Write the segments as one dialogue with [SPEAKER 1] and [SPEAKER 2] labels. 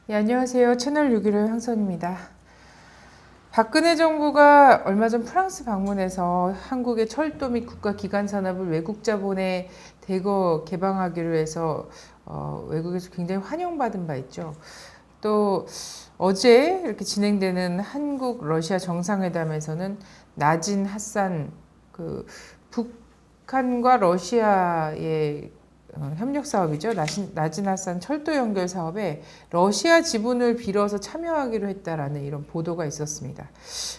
[SPEAKER 1] 네, 안녕하세요. 채널 615 향선입니다. 박근혜 정부가 얼마 전 프랑스 방문해서 한국의 철도 및 국가기관 산업을 외국 자본에 대거 개방하기로 해서 외국에서 굉장히 환영받은 바 있죠. 또 어제 이렇게 진행되는 한국 러시아 정상회담에서는 나진 핫산 북한과 러시아의 협력 사업이죠. 나진 핫산 철도 연결 사업에 러시아 지분을 빌어서 참여하기로 했다라는 이런 보도가 있었습니다.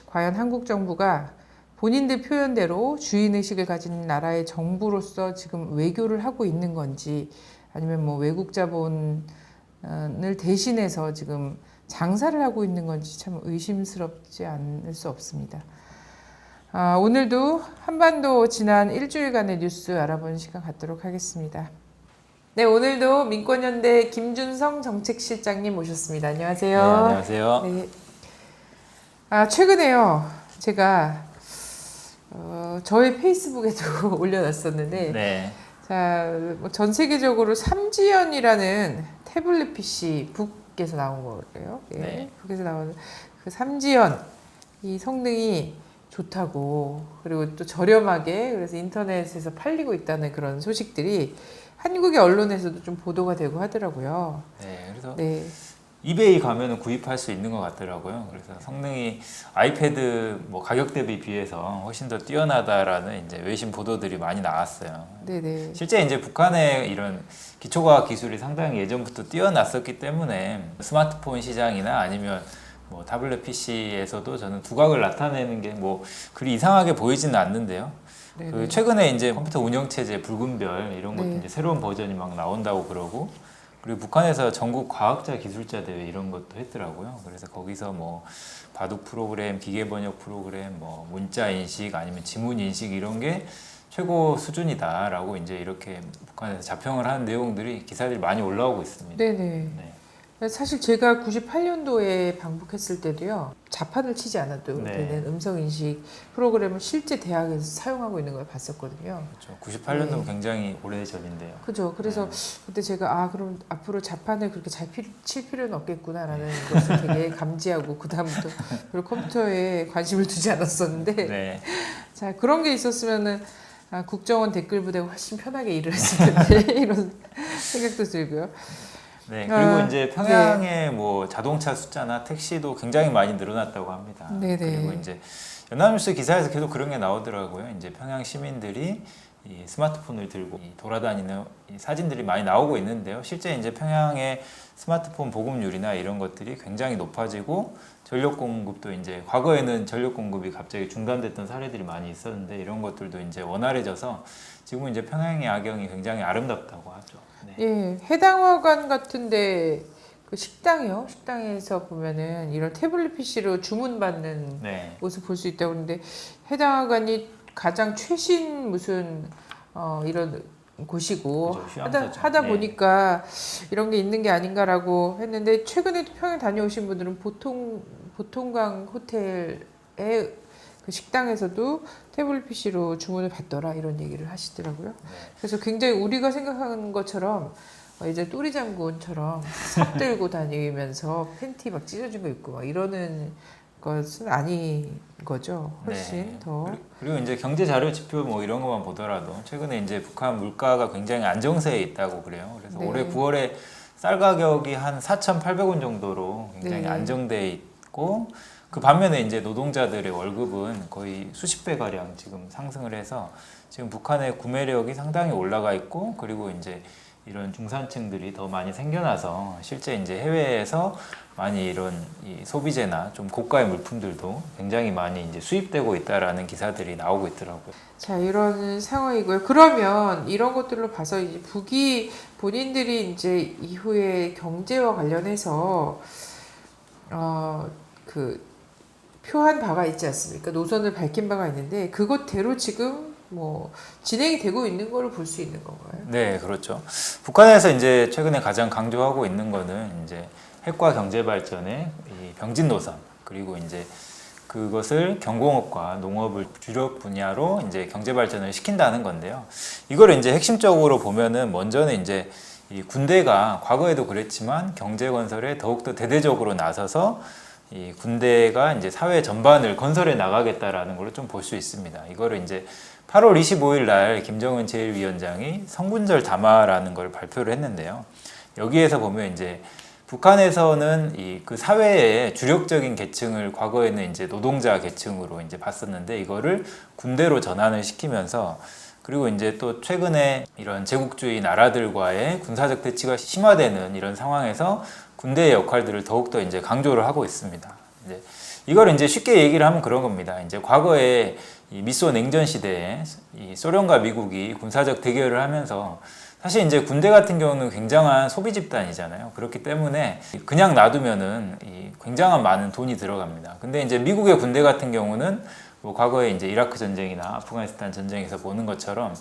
[SPEAKER 1] 과연 한국 정부가 본인들 표현대로 주인의식을 가진 나라의 정부로서 지금 외교를 하고 있는 건지, 아니면 뭐 외국 자본을 대신해서 지금 장사를 하고 있는 건지 참 의심스럽지 않을 수 없습니다. 오늘도 한반도 지난 일주일간의 뉴스 알아보는 시간 갖도록 하겠습니다. 네, 오늘도 민권연대 김준성 정책실장님 모셨습니다. 안녕하세요.
[SPEAKER 2] 네, 안녕하세요.
[SPEAKER 1] 네. 최근에요, 제가 저의 페이스북에도 올려놨었는데,
[SPEAKER 2] 네.
[SPEAKER 1] 자, 전 세계적으로 삼지연이라는 태블릿 PC 북에서 나온 거예요. 예,
[SPEAKER 2] 네.
[SPEAKER 1] 북에서 나온 그 삼지연, 이 성능이 좋다고, 그리고 또 저렴하게, 그래서 인터넷에서 팔리고 있다는 그런 소식들이 한국의 언론에서도 좀 보도가 되고 하더라고요.
[SPEAKER 2] 네, 그래서
[SPEAKER 1] 네.
[SPEAKER 2] 이베이 가면은 구입할 수 있는 것 같더라고요. 그래서 성능이 아이패드 뭐 가격 대비 비해서 훨씬 더 뛰어나다라는 이제 외신 보도들이 많이 나왔어요.
[SPEAKER 1] 네네.
[SPEAKER 2] 실제 이제 북한의 이런 기초과학 기술이 상당히 예전부터 뛰어났었기 때문에 스마트폰 시장이나 아니면 뭐 타블렛 PC에서도 저는 두각을 나타내는 게 뭐 그리 이상하게 보이지는 않는데요. 그 최근에 이제 컴퓨터 운영체제 붉은별 이런 것도
[SPEAKER 1] 네.
[SPEAKER 2] 이제 새로운 버전이 막 나온다고 그러고, 그리고 북한에서 전국 과학자 기술자 대회 이런 것도 했더라고요. 그래서 거기서 뭐 바둑 프로그램, 기계 번역 프로그램, 뭐 문자 인식 아니면 지문 인식 이런 게 최고 수준이다라고 이제 이렇게 북한에서 자평을 하는 내용들이 기사들이 많이 올라오고 있습니다.
[SPEAKER 1] 네네.
[SPEAKER 2] 네.
[SPEAKER 1] 사실 제가 98년도에 방북했을 때도요, 자판을 치지 않아도
[SPEAKER 2] 네.
[SPEAKER 1] 되는 음성인식 프로그램을 실제 대학에서 사용하고 있는 걸 봤었거든요.
[SPEAKER 2] 그렇죠. 98년도
[SPEAKER 1] 네.
[SPEAKER 2] 굉장히 오래전인데요.
[SPEAKER 1] 그죠. 그래서 그때 제가 그럼 앞으로 자판을 그렇게 잘 칠 필요는 없겠구나라는 것을 되게 감지하고 그다음부터 별로 컴퓨터에 관심을 두지 않았었는데,
[SPEAKER 2] 네.
[SPEAKER 1] 자, 그런 게 있었으면은 국정원 댓글 부대가 훨씬 편하게 일을 했을 텐데 이런 생각도 들고요.
[SPEAKER 2] 네, 그리고 이제 평양의 뭐 자동차 숫자나 택시도 굉장히 많이 늘어났다고 합니다.
[SPEAKER 1] 네네.
[SPEAKER 2] 그리고 이제 연합뉴스 기사에서 계속 그런 게 나오더라고요. 이제 평양 시민들이 이 스마트폰을 들고 돌아다니는 이 사진들이 많이 나오고 있는데요. 실제 이제 평양의 스마트폰 보급률이나 이런 것들이 굉장히 높아지고, 전력 공급도 이제 과거에는 전력 공급이 갑자기 중단됐던 사례들이 많이 있었는데 이런 것들도 이제 원활해져서 지금은 이제 평양의 야경이 굉장히 아름답다고 하죠. 네.
[SPEAKER 1] 예, 해당화관 같은데 그 식당이요. 식당에서 보면은 이런 태블릿 PC로 주문받는
[SPEAKER 2] 네.
[SPEAKER 1] 모습 볼 수 있다고 그러는데, 해당화관이 가장 최신 무슨 이런 곳이고
[SPEAKER 2] 그죠,
[SPEAKER 1] 하다
[SPEAKER 2] 네.
[SPEAKER 1] 보니까 이런 게 있는 게 아닌가라고 했는데, 최근에도 평양 다녀오신 분들은 보통강 호텔의 그 식당에서도 태블릿 PC로 주문을 받더라 이런 얘기를 하시더라고요.
[SPEAKER 2] 네.
[SPEAKER 1] 그래서 굉장히 우리가 생각하는 것처럼 이제 또리 장군처럼 삽 들고 다니면서 팬티 막 찢어진 거 입고 막 이러는 것은 아닌 거죠. 훨씬
[SPEAKER 2] 네.
[SPEAKER 1] 더.
[SPEAKER 2] 그리고 이제 경제 자료 지표 뭐 이런 것만 보더라도 최근에 이제 북한 물가가 굉장히 안정세에 있다고 그래요. 그래서
[SPEAKER 1] 네.
[SPEAKER 2] 올해 9월에 쌀 가격이 한 4,800원 정도로 굉장히
[SPEAKER 1] 네.
[SPEAKER 2] 안정돼 있고, 그 반면에 이제 노동자들의 월급은 거의 수십 배 가량 지금 상승을 해서 지금 북한의 구매력이 상당히 올라가 있고, 그리고 이제 이런 중산층들이 더 많이 생겨나서 실제 이제 해외에서 많이 이런 이 소비재나 좀 고가의 물품들도 굉장히 많이 이제 수입되고 있다라는 기사들이 나오고 있더라고요.
[SPEAKER 1] 자, 이런 상황이고요. 그러면 이런 것들로 봐서 이제 북이 본인들이 이제 이후에 경제와 관련해서 그 표한 바가 있지 않습니까? 노선을 밝힌 바가 있는데 그것대로 지금 뭐 진행이 되고 있는 거를 볼 수 있는 건가요?
[SPEAKER 2] 네, 그렇죠. 북한에서 이제 최근에 가장 강조하고 있는 거는 이제 핵과 경제 발전의 이 병진 노선, 그리고 이제 그것을 경공업과 농업을 주력 분야로 이제 경제 발전을 시킨다는 건데요. 이거를 이제 핵심적으로 보면은 먼저는 이제 이 군대가 과거에도 그랬지만 경제 건설에 더욱더 대대적으로 나서서 이 군대가 이제 사회 전반을 건설해 나가겠다라는 걸로 좀 볼 수 있습니다. 이거를 이제 8월 25일 날 김정은 제1위원장이 성군절 담화라는 걸 발표를 했는데요. 여기에서 보면 이제 북한에서는 그 사회의 주력적인 계층을 과거에는 이제 노동자 계층으로 이제 봤었는데 이거를 군대로 전환을 시키면서 그리고 이제 또 최근에 이런 제국주의 나라들과의 군사적 대치가 심화되는 이런 상황에서 군대의 역할들을 더욱더 이제 강조를 하고 있습니다. 이제 이걸 이제 쉽게 얘기를 하면 그런 겁니다. 이제 과거에 이 미소 냉전 시대에 이 소련과 미국이 군사적 대결을 하면서 사실 이제 군대 같은 경우는 굉장한 소비 집단이잖아요. 그렇기 때문에 그냥 놔두면은 굉장한 많은 돈이 들어갑니다. 근데 이제 미국의 군대 같은 경우는 뭐 과거에 이제 이라크 전쟁이나 아프가니스탄 전쟁에서 보는 것처럼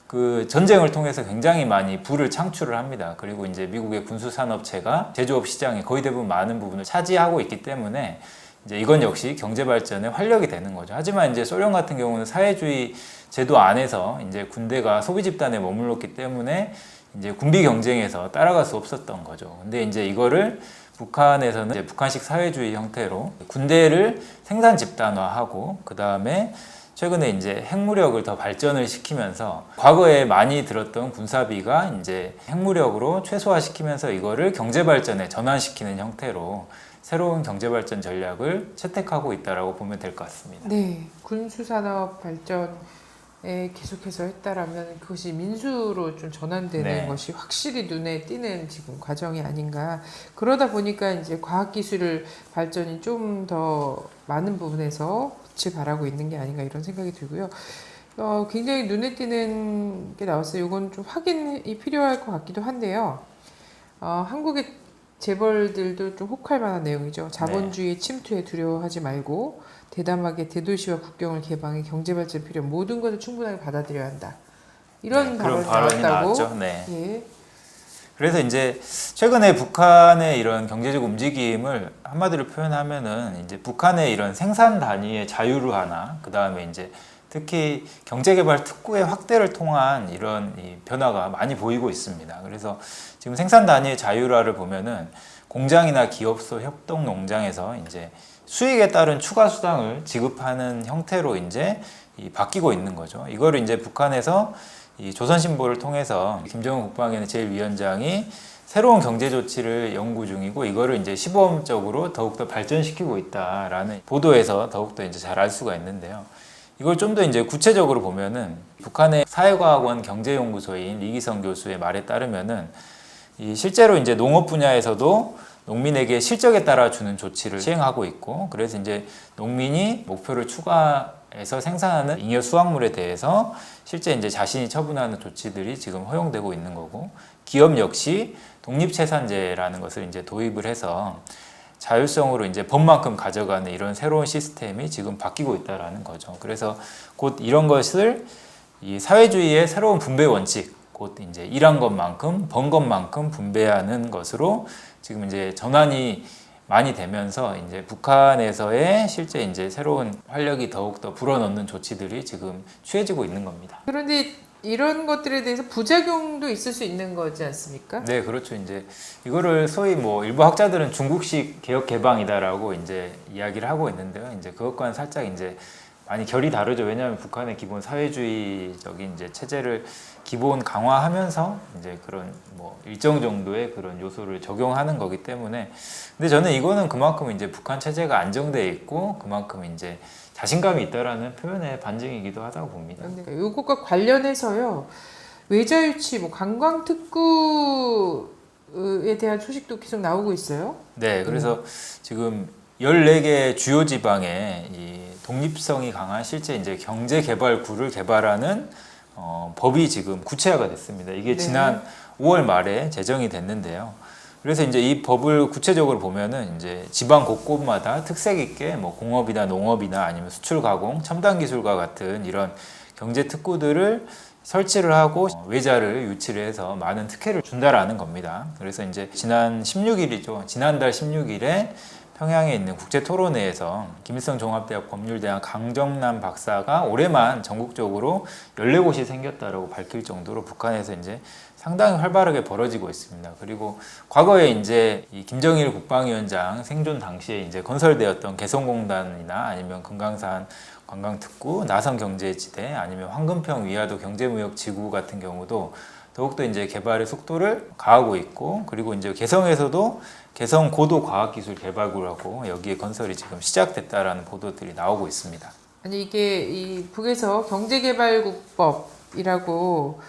[SPEAKER 2] 그 전쟁을 통해서 굉장히 많이 부를 창출을 합니다. 그리고 이제 미국의 군수 산업체가 제조업 시장의 거의 대부분 많은 부분을 차지하고 있기 때문에 이제 이건 역시 경제 발전의 활력이 되는 거죠. 하지만 이제 소련 같은 경우는 사회주의 제도 안에서 이제 군대가 소비 집단에 머물렀기 때문에 이제 군비 경쟁에서 따라갈 수 없었던 거죠. 근데 이제 이거를 북한에서는 이제 북한식 사회주의 형태로 군대를 생산 집단화하고 그 다음에 최근에 이제 핵무력을 더 발전을 시키면서 과거에 많이 들었던 군사비가 이제 핵무력으로 최소화시키면서 이거를 경제 발전에 전환시키는 형태로 새로운 경제 발전 전략을 채택하고 있다라고 보면 될 것 같습니다.
[SPEAKER 1] 네, 군수산업 발전에 계속해서 했다라면 그것이 민수로 좀 전환되는
[SPEAKER 2] 네.
[SPEAKER 1] 것이 확실히 눈에 띄는 지금 과정이 아닌가. 그러다 보니까 이제 과학기술 발전이 좀 더 많은 부분에서 빛을 발하고 있는 게 아닌가 이런 생각이 들고요. 굉장히 눈에 띄는 게 나왔어요. 이건 좀 확인이 필요할 것 같기도 한데요. 한국의 재벌들도 좀 혹할 만한 내용이죠. 자본주의 침투에 두려워하지 말고 대담하게 대도시와 국경을 개방해 경제 발전 필요 모든 것을 충분하게 받아들여야 한다. 이런
[SPEAKER 2] 그런
[SPEAKER 1] 발언이 나왔다고.
[SPEAKER 2] 나왔죠. 네.
[SPEAKER 1] 예.
[SPEAKER 2] 그래서 이제 최근에 북한의 이런 경제적 움직임을 한마디로 표현하면은 이제 북한의 이런 생산 단위의 자유화나 그 다음에 이제 특히 경제개발 특구의 확대를 통한 이런 변화가 많이 보이고 있습니다. 그래서 지금 생산 단위의 자율화를 보면은 공장이나 기업소 협동 농장에서 이제 수익에 따른 추가 수당을 지급하는 형태로 이제 바뀌고 있는 거죠. 이거를 이제 북한에서 이 조선신보를 통해서 김정은 국방위원회 제1위원장이 새로운 경제 조치를 연구 중이고 이거를 이제 시범적으로 더욱더 발전시키고 있다라는 보도에서 더욱더 이제 잘 알 수가 있는데요. 이걸 좀 더 이제 구체적으로 보면은 북한의 사회과학원 경제연구소인 이기성 교수의 말에 따르면은 이 실제로 이제 농업 분야에서도 농민에게 실적에 따라 주는 조치를 시행하고 있고 그래서 이제 농민이 목표를 추가해서 생산하는 잉여 수확물에 대해서 실제 이제 자신이 처분하는 조치들이 지금 허용되고 있는 거고 기업 역시 독립채산제라는 것을 이제 도입을 해서 자율성으로 이제 법만큼 가져가는 이런 새로운 시스템이 지금 바뀌고 있다라는 거죠. 그래서 곧 이런 것을 이 사회주의의 새로운 분배 원칙, 곧 이제 일한 것만큼 번 것만큼 분배하는 것으로 지금 이제 전환이 많이 되면서 이제 북한에서의 실제 이제 새로운 활력이 더욱더 불어넣는 조치들이 지금 취해지고 있는 겁니다.
[SPEAKER 1] 그런데 이런 것들에 대해서 부작용도 있을 수 있는 거지 않습니까?
[SPEAKER 2] 네, 그렇죠. 이제 이거를 소위 뭐 일부 학자들은 중국식 개혁 개방이다라고 이제 이야기를 하고 있는데요. 이제 그것과는 살짝 이제 많이 결이 다르죠. 왜냐하면 북한의 기본 사회주의적인 이제 체제를 기본 강화하면서 이제 그런 뭐 일정 정도의 그런 요소를 적용하는 거기 때문에 근데 저는 이거는 그만큼 이제 북한 체제가 안정돼 있고 그만큼 이제 자신감이 있다라는 표현의 반증이기도 하다고 봅니다.
[SPEAKER 1] 이것과 관련해서요. 외자유치, 뭐 관광특구에 대한 소식도 계속 나오고 있어요.
[SPEAKER 2] 네, 그래서 지금 14개 주요 지방에 이 독립성이 강한 실제 이제 경제개발구를 개발하는 법이 지금 구체화가 됐습니다. 이게 지난 5월 말에 제정이 됐는데요. 그래서 이제 이 법을 구체적으로 보면은 이제 지방 곳곳마다 특색 있게 뭐 공업이나 농업이나 아니면 수출 가공, 첨단 기술과 같은 이런 경제 특구들을 설치를 하고 외자를 유치를 해서 많은 특혜를 준다라는 겁니다. 그래서 이제 지난 16일이죠. 지난달 16일에 평양에 있는 국제토론회에서 김일성 종합대학 법률대학 강정남 박사가 올해만 전국적으로 14곳이 생겼다라고 밝힐 정도로 북한에서 이제 상당히 활발하게 벌어지고 있습니다. 그리고 과거에 이제 이 김정일 국방위원장 생존 당시에 이제 건설되었던 개성공단이나 아니면 금강산 관광특구, 나선경제지대, 아니면 황금평 위화도 경제무역지구 같은 경우도 더욱더 이제 개발의 속도를 가하고 있고, 그리고 이제 개성에서도 개성 고도과학기술개발구라고 여기에 건설이 지금 시작됐다라는 보도들이 나오고 있습니다.
[SPEAKER 1] 아니 이게 이 북에서 경제개발국법이라고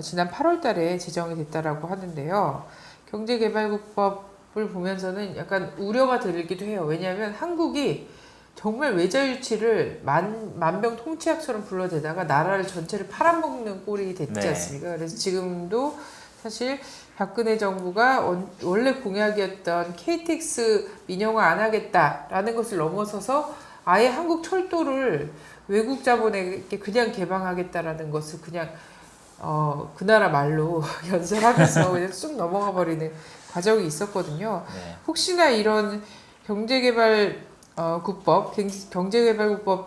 [SPEAKER 1] 지난 8월달에 제정이 됐다라고 하는데요. 경제개발국법을 보면서는 약간 우려가 들기도 해요. 왜냐하면 한국이 정말 외자유치를 만병통치약처럼 불러대다가 나라를 전체를 팔아먹는 꼴이 됐지
[SPEAKER 2] 네.
[SPEAKER 1] 않습니까? 그래서 지금도 사실 박근혜 정부가 원래 공약이었던 KTX 민영화 안 하겠다라는 것을 넘어서서 아예 한국 철도를 외국 자본에게 그냥 개방하겠다라는 것을 그냥 그 나라 말로 연설하면서 그냥 쑥 넘어가 버리는 과정이 있었거든요.
[SPEAKER 2] 네.
[SPEAKER 1] 혹시나 이런 경제개발국법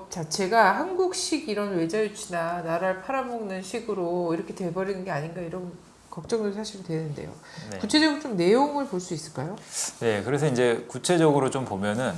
[SPEAKER 1] 자체가 한국식 이런 외자유치나 나라를 팔아먹는 식으로 이렇게 돼버리는 게 아닌가 이런 걱정도 사실 되는데요.
[SPEAKER 2] 네.
[SPEAKER 1] 구체적으로 좀 내용을 볼 수 있을까요?
[SPEAKER 2] 네, 그래서 이제 구체적으로 좀 보면은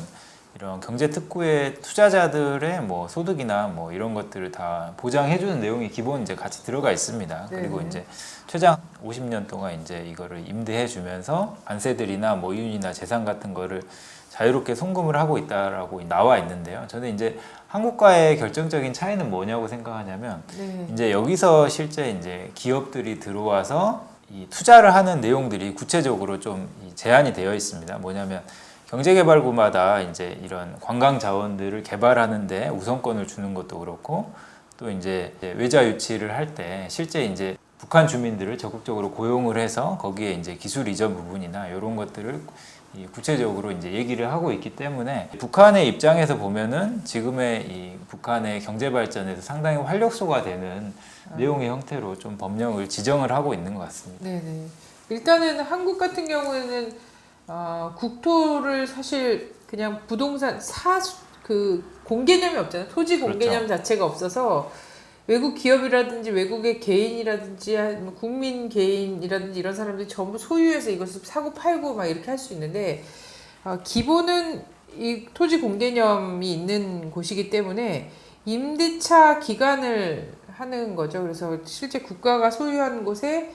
[SPEAKER 2] 이런 경제 특구의 투자자들의 뭐 소득이나 뭐 이런 것들을 다 보장해주는 내용이 기본 이제 같이 들어가 있습니다.
[SPEAKER 1] 네.
[SPEAKER 2] 그리고 이제 최장 50년 동안 이제 이거를 임대해주면서 관세들이나 뭐 이윤이나 재산 같은 거를 자유롭게 송금을 하고 있다라고 나와 있는데요. 저는 이제 한국과의 결정적인 차이는 뭐냐고 생각하냐면
[SPEAKER 1] 네.
[SPEAKER 2] 이제 여기서 실제 이제 기업들이 들어와서 이 투자를 하는 내용들이 구체적으로 좀 제한이 되어 있습니다. 뭐냐면 경제개발구마다 이제 이런 관광 자원들을 개발하는데 우선권을 주는 것도 그렇고, 또 이제 외자 유치를 할 때 실제 이제 북한 주민들을 적극적으로 고용을 해서 거기에 이제 기술 이전 부분이나 이런 것들을 구체적으로 이제 얘기를 하고 있기 때문에 북한의 입장에서 보면은 지금의 이 북한의 경제 발전에서 상당히 활력소가 되는 내용의 형태로 좀 법령을 지정을 하고 있는 것 같습니다.
[SPEAKER 1] 네네. 일단은 한국 같은 경우에는 국토를 사실 그냥 부동산 그 공개념이 없잖아요. 토지 공개념
[SPEAKER 2] 그렇죠.
[SPEAKER 1] 자체가 없어서 외국 기업이라든지 외국의 개인이라든지 국민 개인이라든지 이런 사람들이 전부 소유해서 이것을 사고 팔고 막 이렇게 할 수 있는데 기본은 이 토지 공개념이 있는 곳이기 때문에 임대차 기간을 하는 거죠. 그래서 실제 국가가 소유하는 곳에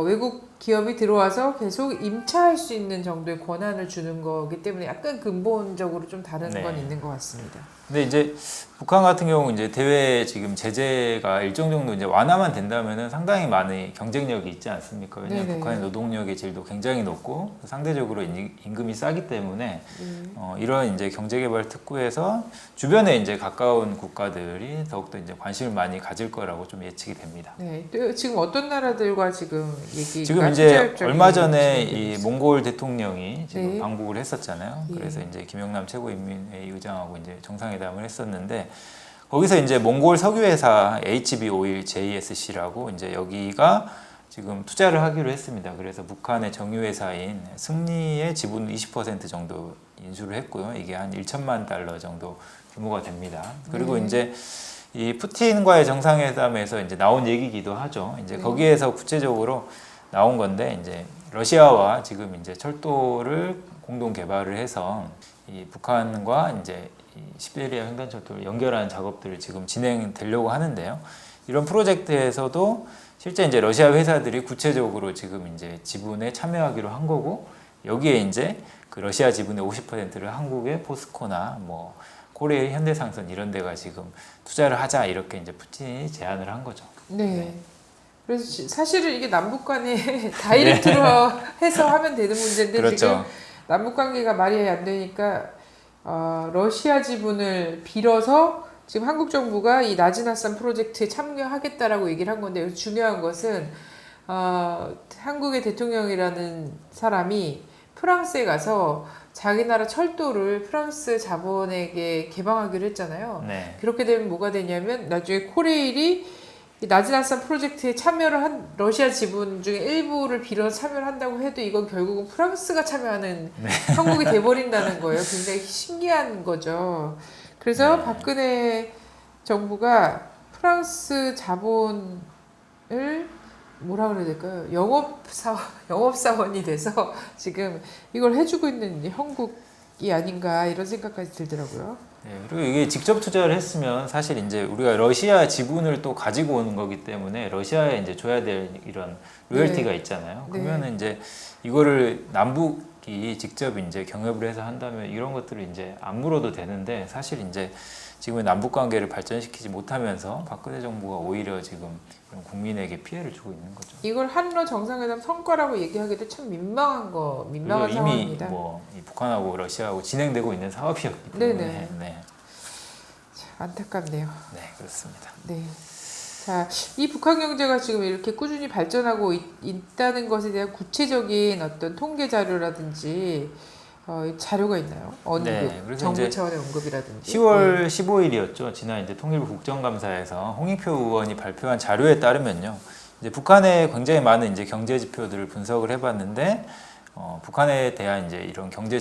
[SPEAKER 1] 외국 기업이 들어와서 계속 임차할 수 있는 정도의 권한을 주는 거기 때문에 약간 근본적으로 좀 다른
[SPEAKER 2] 네.
[SPEAKER 1] 건 있는 것 같습니다.
[SPEAKER 2] 근데 이제 북한 같은 경우 이제 대외 지금 제재가 일정 정도 이제 완화만 된다면은 상당히 많은 경쟁력이 있지 않습니까? 왜냐하면
[SPEAKER 1] 네네.
[SPEAKER 2] 북한의 노동력의 질도 굉장히 높고 상대적으로 임금이 싸기 때문에 이런 이제 경제개발 특구에서 주변에 이제 가까운 국가들이 더욱더 이제 관심을 많이 가질 거라고 좀 예측이 됩니다.
[SPEAKER 1] 네, 또 지금 어떤 나라들과 지금 얘기가
[SPEAKER 2] 지금 이제
[SPEAKER 1] 투자
[SPEAKER 2] 얼마 전에
[SPEAKER 1] 진행되고
[SPEAKER 2] 이
[SPEAKER 1] 있어요?
[SPEAKER 2] 몽골 대통령이 지금
[SPEAKER 1] 네.
[SPEAKER 2] 방북을 했었잖아요.
[SPEAKER 1] 예.
[SPEAKER 2] 그래서 이제 김영남 최고인민회의 의장하고 이제 정상회담을 했었는데 거기서 이제 몽골 석유회사 HB 오일 JSC라고 이제 여기가 지금 투자를 하기로 했습니다. 그래서 북한의 정유회사인 승리의 지분 20% 정도 인수를 했고요. 이게 한 1천만 달러 정도 규모가 됩니다. 그리고 이제 이 푸틴과의 정상회담에서 이제 나온 얘기기도 하죠. 이제 거기에서 구체적으로 나온 건데 이제 러시아와 지금 이제 철도를 공동 개발을 해서 이 북한과 이제 이 시베리아 횡단철도를 연결하는 작업들을 지금 진행되려고 하는데요. 이런 프로젝트에서도 실제 이제 러시아 회사들이 구체적으로 지금 이제 지분에 참여하기로 한 거고, 여기에 이제 그 러시아 지분의 50%를 한국의 포스코나 뭐 코리아 현대상선 이런 데가 지금 투자를 하자 이렇게 이제 푸틴이 제안을 한 거죠.
[SPEAKER 1] 네. 그래서 사실은 이게 남북 간에 다이렉트로 해서 하면 되는 문제인데
[SPEAKER 2] 그렇죠.
[SPEAKER 1] 지금 남북 관계가 말이 안 되니까 러시아 지분을 빌어서 지금 한국 정부가 이 나지나산 프로젝트에 참여하겠다라고 얘기를 한 건데 여기서 중요한 것은 한국의 대통령이라는 사람이 프랑스에 가서 자기 나라 철도를 프랑스 자본에게 개방하기로 했잖아요.
[SPEAKER 2] 네.
[SPEAKER 1] 그렇게 되면 뭐가 되냐면 나중에 코레일이 이 나지나산 프로젝트에 참여를 한 러시아 지분 중에 일부를 빌어 참여를 한다고 해도 이건 결국은 프랑스가 참여하는 형국이 돼버린다는 거예요. 굉장히 신기한 거죠. 그래서
[SPEAKER 2] 네.
[SPEAKER 1] 박근혜 정부가 프랑스 자본을 뭐라 그래야 될까요? 영업사원이 돼서 지금 이걸 해주고 있는 형국이 아닌가 이런 생각까지 들더라고요.
[SPEAKER 2] 네, 그리고 이게 직접 투자를 했으면 사실 이제 우리가 러시아 지분을 또 가지고 오는 거기 때문에 러시아에 이제 줘야 될 이런 로열티가 있잖아요.
[SPEAKER 1] 네.
[SPEAKER 2] 그러면은 이제 이거를 남북이 직접 이제 경협을 해서 한다면 이런 것들을 이제 안 물어도 되는데 사실 이제 지금의 남북 관계를 발전시키지 못하면서 박근혜 정부가 오히려 지금 그런 국민에게 피해를 주고 있는 거죠.
[SPEAKER 1] 이걸 한러 정상회담 성과라고 얘기하기도 참 민망한
[SPEAKER 2] 그리고 이미
[SPEAKER 1] 상황입니다.
[SPEAKER 2] 뭐 이 북한하고 러시아하고 진행되고 있는 사업이었기 때문에
[SPEAKER 1] 네네.
[SPEAKER 2] 네,
[SPEAKER 1] 참 안타깝네요.
[SPEAKER 2] 네 그렇습니다.
[SPEAKER 1] 네. 자, 이 북한 경제가 지금 이렇게 꾸준히 발전하고 있다는 것에 대한 구체적인 어떤 통계 자료라든지 자료가 있나요? 언급,
[SPEAKER 2] 네, 그래서
[SPEAKER 1] 정부
[SPEAKER 2] 이제
[SPEAKER 1] 차원의 언급이라든지.
[SPEAKER 2] 10월 15일이었죠. 지난 이제 통일부 국정감사에서 홍익표 의원이 발표한 자료에 따르면요. 이제 북한의 굉장히 많은 이제 경제 지표들을 분석을 해봤는데 북한에 대한 이제 이런 경제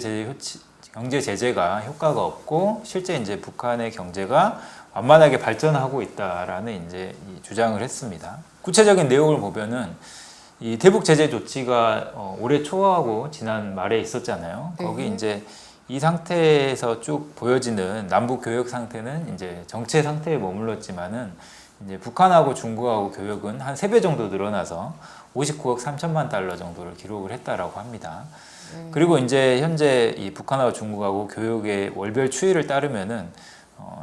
[SPEAKER 2] 제재가 효과가 없고 실제 이제 북한의 경제가 완만하게 발전하고 있다라는 이제 이 주장을 했습니다. 구체적인 내용을 보면은 이 대북 제재 조치가 올해 초하고 지난 말에 있었잖아요.
[SPEAKER 1] 네.
[SPEAKER 2] 거기 이제 이 상태에서 쭉 보여지는 남북 교역 상태는 이제 정체 상태에 머물렀지만은 이제 북한하고 중국하고 교역은 한 3배 정도 늘어나서 59억 3천만 달러 정도를 기록을 했다라고 합니다.
[SPEAKER 1] 네.
[SPEAKER 2] 그리고 이제 현재 이 북한하고 중국하고 교역의 월별 추이를 따르면은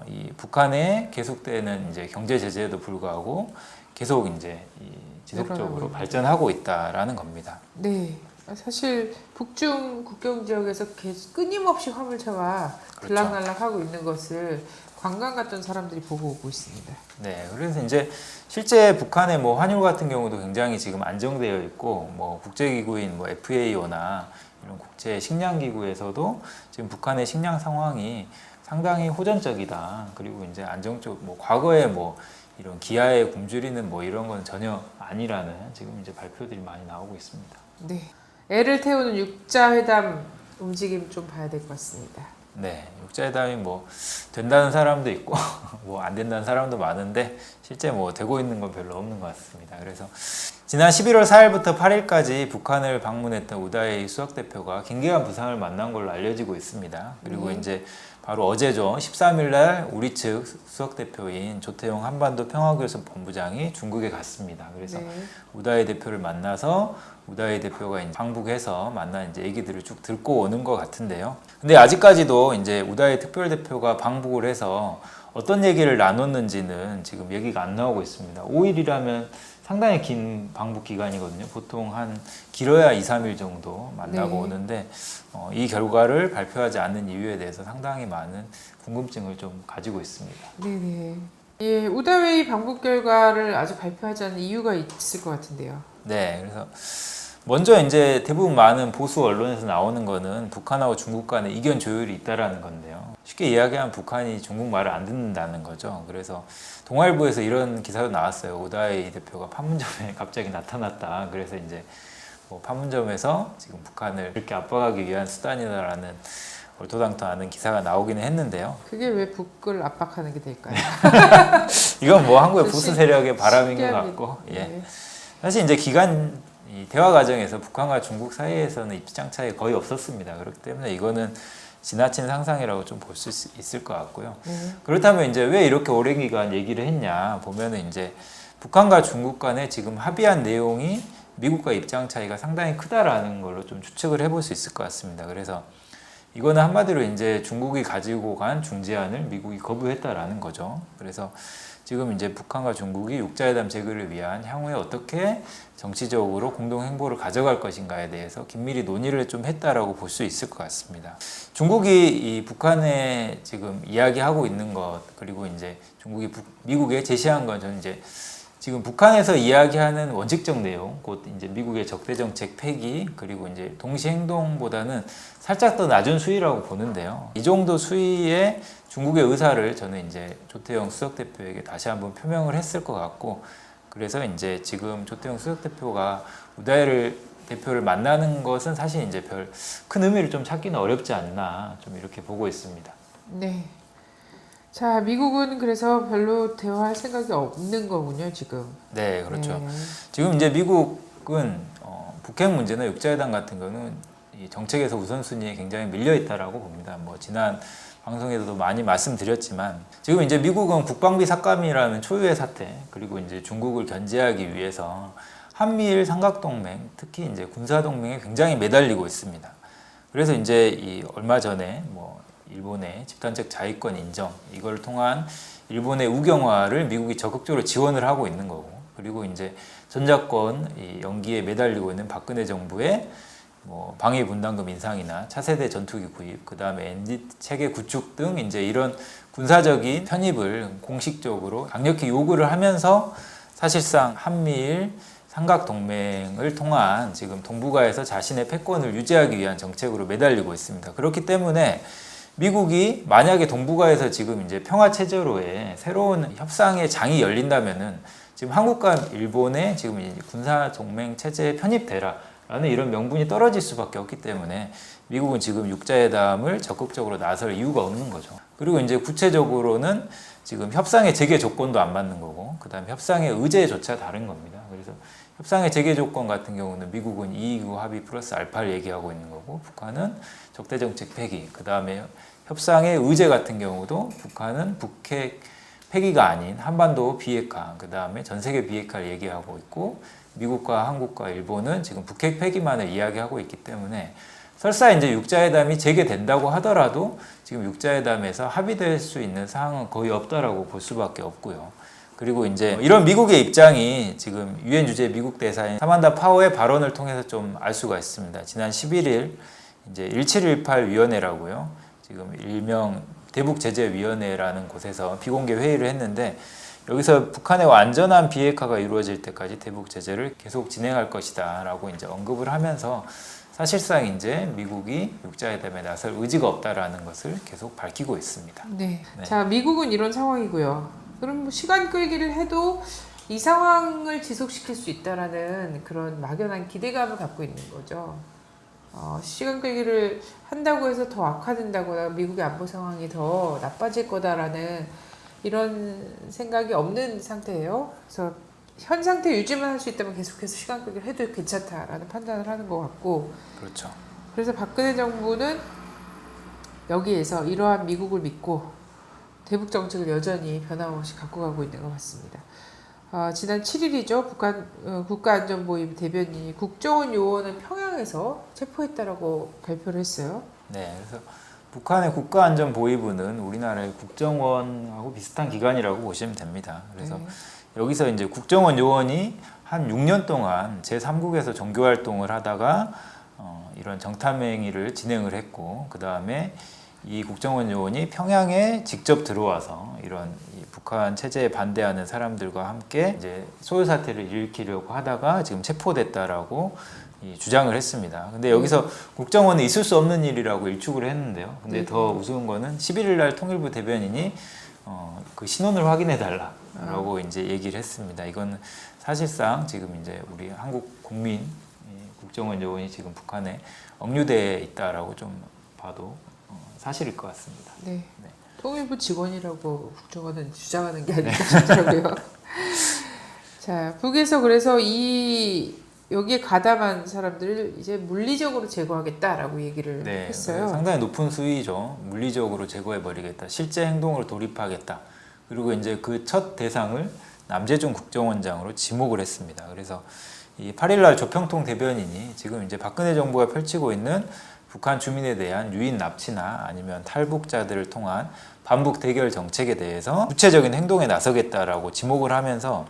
[SPEAKER 2] 이 북한에 계속되는 이제 경제 제재에도 불구하고 계속 이제 이 지속적으로 발전하고 있다라는 겁니다.
[SPEAKER 1] 네. 사실 북중 국경 지역에서 계속 끊임없이 화물차가
[SPEAKER 2] 그렇죠.
[SPEAKER 1] 들락날락하고 있는 것을 관광 갔던 사람들이 보고 오고 있습니다.
[SPEAKER 2] 네, 그래서 이제 실제 북한의 뭐 환율 같은 경우도 굉장히 지금 안정되어 있고 뭐 국제기구인 뭐 FAO나 이런 국제 식량 기구에서도 지금 북한의 식량 상황이 상당히 호전적이다. 그리고 이제 안정적 뭐 과거에 뭐 이런 기아에 굶주리는 뭐 이런 건 전혀 아니라는 지금 이제 발표들이 많이 나오고 있습니다.
[SPEAKER 1] 네. 애를 태우는 육자회담 움직임 좀 봐야 될 것 같습니다.
[SPEAKER 2] 네, 육자회담이 뭐 된다는 사람도 있고 뭐 안 된다는 사람도 많은데 실제 뭐 되고 있는 건 별로 없는 것 같습니다. 그래서 지난 11월 4일부터 8일까지 북한을 방문했던 우다이 수석 대표가 김계환 부상을 만난 걸로 알려지고 있습니다. 그리고 이제 바로 어제죠. 13일 날 우리 측 수석 대표인 조태용 한반도 평화교섭 본부장이 중국에 갔습니다. 그래서 우다이 대표를 만나서 우다이 대표가 이제 방북해서 만난 이제 얘기들을 쭉 듣고 오는 것 같은데요. 근데 아직까지도 이제 우다이 특별대표가 방북을 해서 어떤 얘기를 나눴는지는 지금 얘기가 안 나오고 있습니다. 5일이라면 상당히 긴 방북 기간이거든요. 보통 한 길어야 2, 3일 정도 만나고
[SPEAKER 1] 네.
[SPEAKER 2] 오는데 이 결과를 발표하지 않는 이유에 대해서 상당히 많은 궁금증을 좀 가지고 있습니다.
[SPEAKER 1] 네네. 예, 우다웨이 방북 결과를 아직 발표하지 않는 이유가 있을 것 같은데요.
[SPEAKER 2] 네, 그래서 먼저 이제 대부분 많은 보수 언론에서 나오는 거는 북한하고 중국 간에 이견 조율이 있다라는 건데요. 쉽게 이야기하면 북한이 중국 말을 안 듣는다는 거죠. 그래서 동아일보에서 이런 기사도 나왔어요. 우다이 대표가 판문점에 갑자기 나타났다. 그래서 이제 뭐 판문점에서 지금 북한을 이렇게 압박하기 위한 수단이다라는 얼토당토하는 기사가 나오기는 했는데요.
[SPEAKER 1] 그게 왜 북을 압박하는 게 될까요?
[SPEAKER 2] 이건 뭐 한국의 보수
[SPEAKER 1] 신-
[SPEAKER 2] 세력의 바람인 것
[SPEAKER 1] 신기합니다.
[SPEAKER 2] 같고, 예.
[SPEAKER 1] 네.
[SPEAKER 2] 사실 이제 이 대화 과정에서 북한과 중국 사이에서는 입장 차이 거의 없었습니다. 그렇기 때문에 이거는 지나친 상상이라고 좀 볼 수 있을 것 같고요. 그렇다면 이제 왜 이렇게 오랜 기간 얘기를 했냐 보면은 이제 북한과 중국 간에 지금 합의한 내용이 미국과 입장 차이가 상당히 크다라는 걸로 좀 추측을 해볼 수 있을 것 같습니다. 그래서 이거는 한마디로 이제 중국이 가지고 간 중재안을 미국이 거부했다라는 거죠. 그래서 지금 이제 북한과 중국이 육자회담 재개를 위한 향후에 어떻게 정치적으로 공동 행보를 가져갈 것인가에 대해서 긴밀히 논의를 좀 했다라고 볼 수 있을 것 같습니다. 중국이 이 북한에 지금 이야기하고 있는 것 그리고 이제 중국이 미국에 제시한 건 저는 이제 지금 북한에서 이야기하는 원칙적 내용, 곧 이제 미국의 적대 정책 폐기, 그리고 이제 동시 행동보다는 살짝 더 낮은 수위라고 보는데요. 이 정도 수위의 중국의 의사를 저는 이제 조태영 수석 대표에게 다시 한번 표명을 했을 것 같고, 그래서 이제 지금 조태영 수석 대표가 우다이를 대표를 만나는 것은 사실 이제 별 큰 의미를 좀 찾기는 어렵지 않나, 좀 이렇게 보고 있습니다.
[SPEAKER 1] 네. 자, 미국은 그래서 별로 대화할 생각이 없는 거군요, 지금.
[SPEAKER 2] 네, 그렇죠.
[SPEAKER 1] 네.
[SPEAKER 2] 지금 이제 미국은 북핵 문제나 육자회담 같은 거는 이 정책에서 우선순위에 굉장히 밀려 있다라고 봅니다. 뭐 지난 방송에서도 많이 말씀드렸지만 지금 이제 미국은 국방비 삭감이라는 초유의 사태, 그리고 이제 중국을 견제하기 위해서 한미일 삼각동맹, 특히 이제 군사동맹에 굉장히 매달리고 있습니다. 그래서 이제 이 얼마 전에 뭐 일본의 집단적 자위권 인정, 이걸 통한 일본의 우경화를 미국이 적극적으로 지원을 하고 있는 거고, 그리고 이제 전작권 이 연기에 매달리고 있는 박근혜 정부의 뭐 방위 분담금 인상이나 차세대 전투기 구입, 그 다음에 ND 체계 구축 등 이제 이런 군사적인 편입을 공식적으로 강력히 요구를 하면서 사실상 한미일 삼각동맹을 통한 지금 동북아에서 자신의 패권을 유지하기 위한 정책으로 매달리고 있습니다. 그렇기 때문에 미국이 만약에 동북아에서 지금 이제 평화 체제로의 새로운 협상의 장이 열린다면은 지금 한국과 일본의 지금 이제 군사 동맹 체제에 편입되라라는 이런 명분이 떨어질 수밖에 없기 때문에 미국은 지금 육자회담을 적극적으로 나설 이유가 없는 거죠. 그리고 이제 구체적으로는 지금 협상의 재개 조건도 안 맞는 거고, 그다음에 협상의 의제조차 다른 겁니다. 그래서 협상의 재개 조건 같은 경우는 미국은 229 합의 플러스 알파를 얘기하고 있는 거고, 북한은 적대정책 폐기, 그 다음에 협상의 의제 같은 경우도 북한은 북핵 폐기가 아닌 한반도 비핵화, 그 다음에 전 세계 비핵화를 얘기하고 있고, 미국과 한국과 일본은 지금 북핵 폐기만을 이야기하고 있기 때문에 설사 이제 육자회담이 재개된다고 하더라도 지금 육자회담에서 합의될 수 있는 사항은 거의 없다라고 볼 수밖에 없고요. 그리고 이제 이런 미국의 입장이 지금 유엔 주재 미국 대사인 사만다 파워의 발언을 통해서 좀 알 수가 있습니다. 지난 11일 이제 1718 위원회라고요. 지금 일명 대북제재위원회라는 곳에서 비공개 회의를 했는데, 여기서 북한의 완전한 비핵화가 이루어질 때까지 대북 제재를 계속 진행할 것이다라고 이제 언급을 하면서 사실상 이제 미국이 육자회담에 나설 의지가 없다라는 것을 계속 밝히고 있습니다.
[SPEAKER 1] 네.
[SPEAKER 2] 네.
[SPEAKER 1] 자, 미국은 이런 상황이고요. 그럼 뭐 시간 끌기를 해도 이 상황을 지속시킬 수 있다라는 그런 막연한 기대감을 갖고 있는 거죠. 시간 끌기를 한다고 해서 더 악화된다거나 미국의 안보 상황이 더 나빠질 거다라는 이런 생각이 없는 상태예요. 그래서 현 상태 유지만 할 수 있다면 계속해서 시간 끌기를 해도 괜찮다라는 판단을 하는 것 같고,
[SPEAKER 2] 그렇죠.
[SPEAKER 1] 그래서 박근혜 정부는 여기에서 이러한 미국을 믿고 대북 정책을 여전히 변함없이 갖고 가고 있는 것 같습니다. 지난 7일이죠. 북한 국가안전보위 대변인이 국정원 요원을 평양에서 체포했다라고 발표를 했어요.
[SPEAKER 2] 네, 그래서 북한의 국가안전보위부는 우리나라의 국정원하고 비슷한 기관이라고 보시면 됩니다. 그래서
[SPEAKER 1] 네.
[SPEAKER 2] 여기서 이제 국정원 요원이 한 6년 동안 제3국에서 종교활동을 하다가 이런 정탐행위를 진행을 했고, 그 다음에 이 국정원 요원이 평양에 직접 들어와서 이런 이 북한 체제에 반대하는 사람들과 함께 이제 소요 사태를 일으키려고 하다가 지금 체포됐다라고 주장을 했습니다. 근데 여기서 국정원은 있을 수 없는 일이라고 일축을 했는데요. 근데 더 우스운 거는 11일 날 통일부 대변인이 그 신원을 확인해 달라라고 이제 얘기를 했습니다. 이건 사실상 지금 이제 우리 한국 국민 국정원 요원이 지금 북한에 억류돼 있다라고 좀 봐도 사실일 것 같습니다.
[SPEAKER 1] 네.
[SPEAKER 2] 네.
[SPEAKER 1] 통일부 직원이라고 국정원은 주장하는 게 아닐까 싶더라고요. 자, 북에서 그래서 여기에 가담한 사람들을 이제 물리적으로 제거하겠다라고 얘기를
[SPEAKER 2] 네,
[SPEAKER 1] 했어요.
[SPEAKER 2] 상당히 높은 수위죠. 물리적으로 제거해버리겠다. 실제 행동으로 돌입하겠다. 그리고 이제 그 첫 대상을 남재중 국정원장으로 지목을 했습니다. 그래서 이 8일날 조평통 대변인이 지금 이제 박근혜 정부가 펼치고 있는 북한 주민에 대한 유인 납치나 아니면 탈북자들을 통한 반북 대결 정책에 대해서 구체적인 행동에 나서겠다라고 지목을 하면서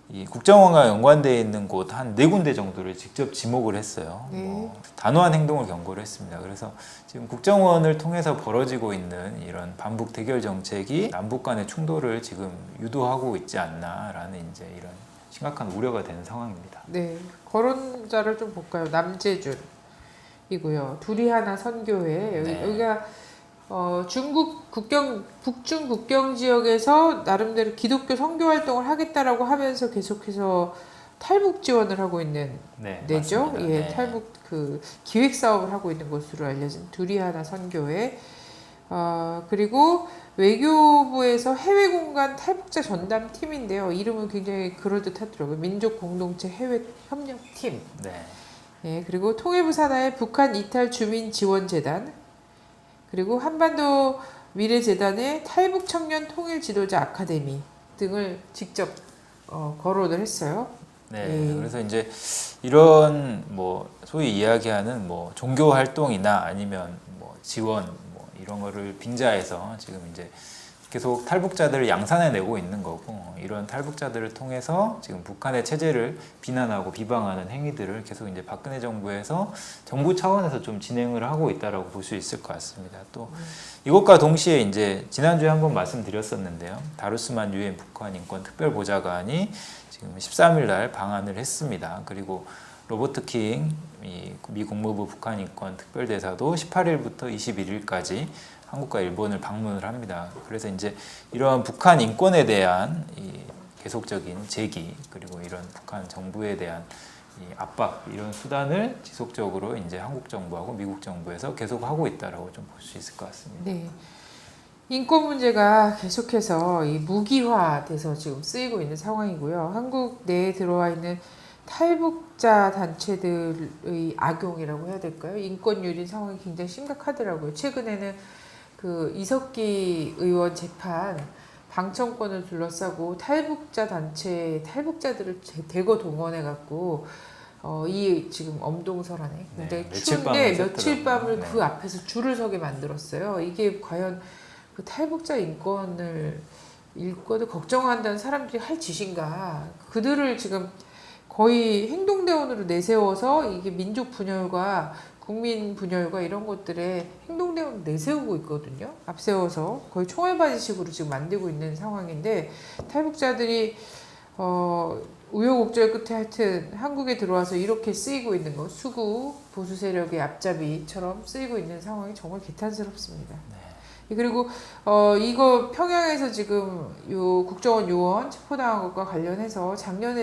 [SPEAKER 2] 이 국정원과 연관되어 있는 곳 한 4군데 정도를 직접 지목을 했어요.
[SPEAKER 1] 네.
[SPEAKER 2] 단호한 행동을 경고를 했습니다. 그래서 지금 국정원을 통해서 벌어지고 있는 이런 반북 대결 정책이 남북 간의 충돌을 지금 유도하고 있지 않나라는 이제 이런 심각한 우려가 되는 상황입니다.
[SPEAKER 1] 네, 거론자를 좀 볼까요? 남재준이고요. 둘이 하나 선교회
[SPEAKER 2] 네.
[SPEAKER 1] 여기가 중국 국경 북중 국경 지역에서 나름대로 기독교 선교 활동을 하겠다라고 하면서 계속해서 탈북 지원을 하고 있는 데죠.
[SPEAKER 2] 맞습니다.
[SPEAKER 1] 예,
[SPEAKER 2] 네.
[SPEAKER 1] 탈북 그 기획 사업을 하고 있는 것으로 알려진 둘이 하나 선교회. 그리고 외교부에서 해외 공간 탈북자 전담 팀인데요. 이름은 굉장히 그럴듯하더라고요. 민족 공동체 해외 협력 팀.
[SPEAKER 2] 네.
[SPEAKER 1] 예, 그리고 통일부 산하의 북한 이탈 주민 지원 재단. 그리고 한반도 미래재단의 탈북 청년 통일 지도자 아카데미 등을 직접 거론을 했어요.
[SPEAKER 2] 네, 그래서 이제 이런 뭐 소위 이야기하는 뭐 종교 활동이나 아니면 뭐 지원 뭐 이런 거를 빙자해서 지금 이제 계속 탈북자들을 양산해내고 있는 거고, 이런 탈북자들을 통해서 지금 북한의 체제를 비난하고 비방하는 행위들을 계속 이제 박근혜 정부에서 정부 차원에서 좀 진행을 하고 있다라고 볼 수 있을 것 같습니다. 또 이것과 동시에 이제 지난주에 한번 말씀드렸었는데요. 다루스만 유엔 북한 인권 특별보좌관이 지금 13일 날 방한을 했습니다. 그리고 로버트 킹 미 국무부 북한 인권 특별대사도 18일부터 21일까지 한국과 일본을 방문을 합니다. 그래서 이제 이런 북한 인권에 대한 이 계속적인 제기, 그리고 이런 북한 정부에 대한 이 압박, 이런 수단을 지속적으로 이제 한국 정부하고 미국 정부에서 계속 하고 있다라고 좀 볼 수 있을 것 같습니다.
[SPEAKER 1] 네. 인권 문제가 계속해서 이 무기화돼서 지금 쓰이고 있는 상황이고요. 한국 내에 들어와 있는 탈북자 단체들의 악용이라고 해야 될까요? 인권 유린 상황이 굉장히 심각하더라고요. 최근에는 그 이석기 의원 재판 방청권을 둘러싸고 탈북자 단체 탈북자들을 대거 동원해 갖고 이 지금 엄동설안에 굉장히 추운데 며칠 밤을 그 앞에서 줄을 서게 만들었어요. 이게 과연 그 탈북자 인권을 걱정한다는 사람들이 할 짓인가? 그들을 지금 거의 행동대원으로 내세워서 이게 민족 분열과 국민 분열과 이런 것들에 행동대원 내세우고 있거든요. 앞세워서 거의 총알바지식으로 지금 만들고 있는 상황인데, 탈북자들이 우여곡절 끝에 하여튼 한국에 들어와서 이렇게 쓰이고 있는 거, 수구 보수 세력의 앞잡이처럼 쓰이고 있는 상황이 정말 개탄스럽습니다. 그리고 이거 평양에서 지금 요 국정원 요원 체포당한 것과 관련해서 작년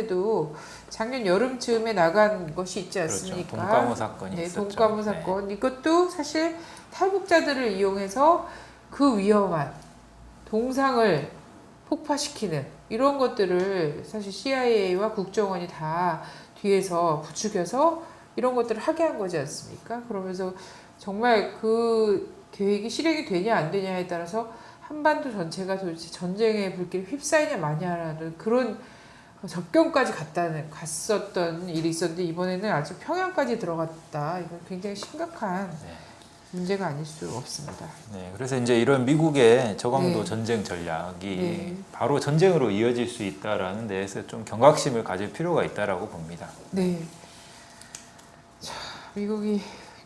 [SPEAKER 1] 여름쯤에 나간 것이 있지 않습니까?
[SPEAKER 2] 그렇죠. 돈가무 사건이
[SPEAKER 1] 네,
[SPEAKER 2] 있었죠.
[SPEAKER 1] 돈가무 사건. 이것도 사실 탈북자들을 이용해서 그 위험한 동상을 폭파시키는 이런 것들을 사실 CIA와 국정원이 다 뒤에서 부추겨서 이런 것들을 하게 한 거지 않습니까? 그러면서 정말 그 계획이 실행이 되냐 안 되냐에 따라서 한반도 전체가 도대체 전쟁의 불길에 휩싸이냐 마냐라는 그런 접경까지 갔었던 일이 있었는데, 이번에는 아주 평양까지 들어갔다. 이건 굉장히 심각한 문제가 아닐 수 없습니다.
[SPEAKER 2] 네, 그래서 이제 이런 미국의 저강도
[SPEAKER 1] 네.
[SPEAKER 2] 전쟁 전략이
[SPEAKER 1] 네.
[SPEAKER 2] 바로 전쟁으로 이어질 수 있다라는 데에서 좀 경각심을 가질 필요가 있다라고 봅니다.
[SPEAKER 1] 네. 자, 미국이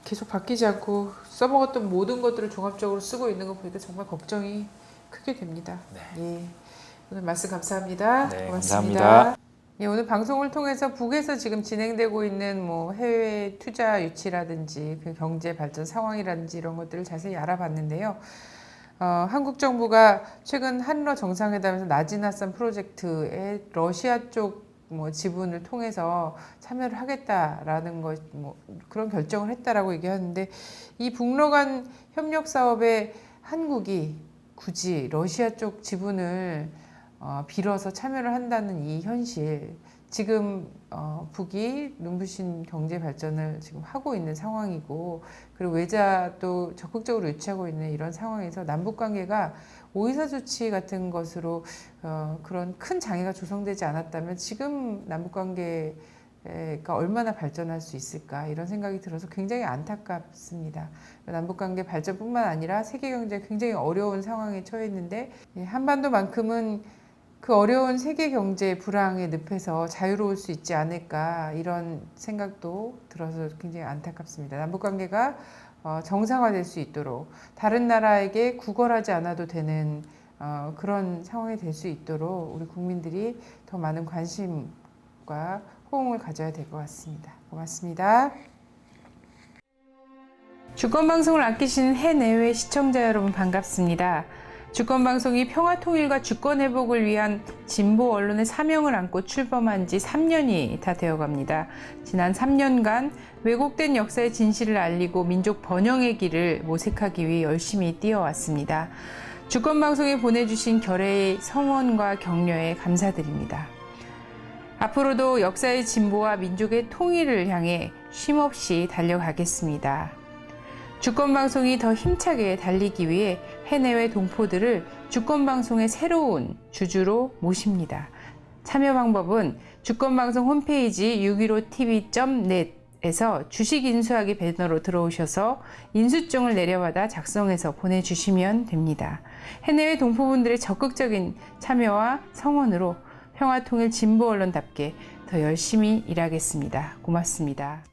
[SPEAKER 1] 계속 바뀌지 않고 써먹었던 모든 것들을 종합적으로 쓰고 있는 거 보니까 정말 걱정이 크게 됩니다.
[SPEAKER 2] 네.
[SPEAKER 1] 예. 오늘 말씀 감사합니다.
[SPEAKER 2] 네,
[SPEAKER 1] 고맙습니다.
[SPEAKER 2] 감사합니다.
[SPEAKER 1] 예, 오늘 방송을 통해서 북에서 지금 진행되고 있는 뭐 해외 투자 유치라든지 그 경제 발전 상황이라든지 이런 것들을 자세히 알아봤는데요. 한국 정부가 최근 한러 정상회담에서 나지나산 프로젝트에 러시아 쪽 뭐 지분을 통해서 참여를 하겠다라는 것, 뭐 그런 결정을 했다라고 얘기하는데, 이 북러 간 협력 사업에 한국이 굳이 러시아 쪽 지분을 빌어서 참여를 한다는 이 현실, 지금 북이 눈부신 경제 발전을 지금 하고 있는 상황이고, 그리고 외자도 적극적으로 유치하고 있는 이런 상황에서 남북 관계가 오이사 조치 같은 것으로 그런 큰 장애가 조성되지 않았다면 지금 남북 관계가 얼마나 발전할 수 있을까, 이런 생각이 들어서 굉장히 안타깝습니다. 남북 관계 발전뿐만 아니라 세계 경제가 굉장히 어려운 상황에 처해 있는데, 한반도만큼은 그 어려운 세계 경제 불황의 늪에서 자유로울 수 있지 않을까 이런 생각도 들어서 굉장히 안타깝습니다. 남북 관계가 정상화될 수 있도록 다른 나라에게 구걸하지 않아도 되는 그런 상황이 될 수 있도록 우리 국민들이 더 많은 관심과 호응을 가져야 될 것 같습니다. 고맙습니다. 주권방송을 아끼시는 해내외 시청자 여러분 반갑습니다. 주권방송이 평화통일과 주권회복을 위한 진보 언론의 사명을 안고 출범한 지 3년이 다 되어갑니다. 지난 3년간 왜곡된 역사의 진실을 알리고 민족 번영의 길을 모색하기 위해 열심히 뛰어왔습니다. 주권방송에 보내주신 결의의 성원과 격려에 감사드립니다. 앞으로도 역사의 진보와 민족의 통일을 향해 쉼없이 달려가겠습니다. 주권방송이 더 힘차게 달리기 위해 해내외 동포들을 주권방송의 새로운 주주로 모십니다. 참여 방법은 주권방송 홈페이지 615tv.net에서 주식 인수하기 배너로 들어오셔서 인수증을 내려받아 작성해서 보내주시면 됩니다. 해내외 동포분들의 적극적인 참여와 성원으로 평화통일 진보 언론답게 더 열심히 일하겠습니다. 고맙습니다.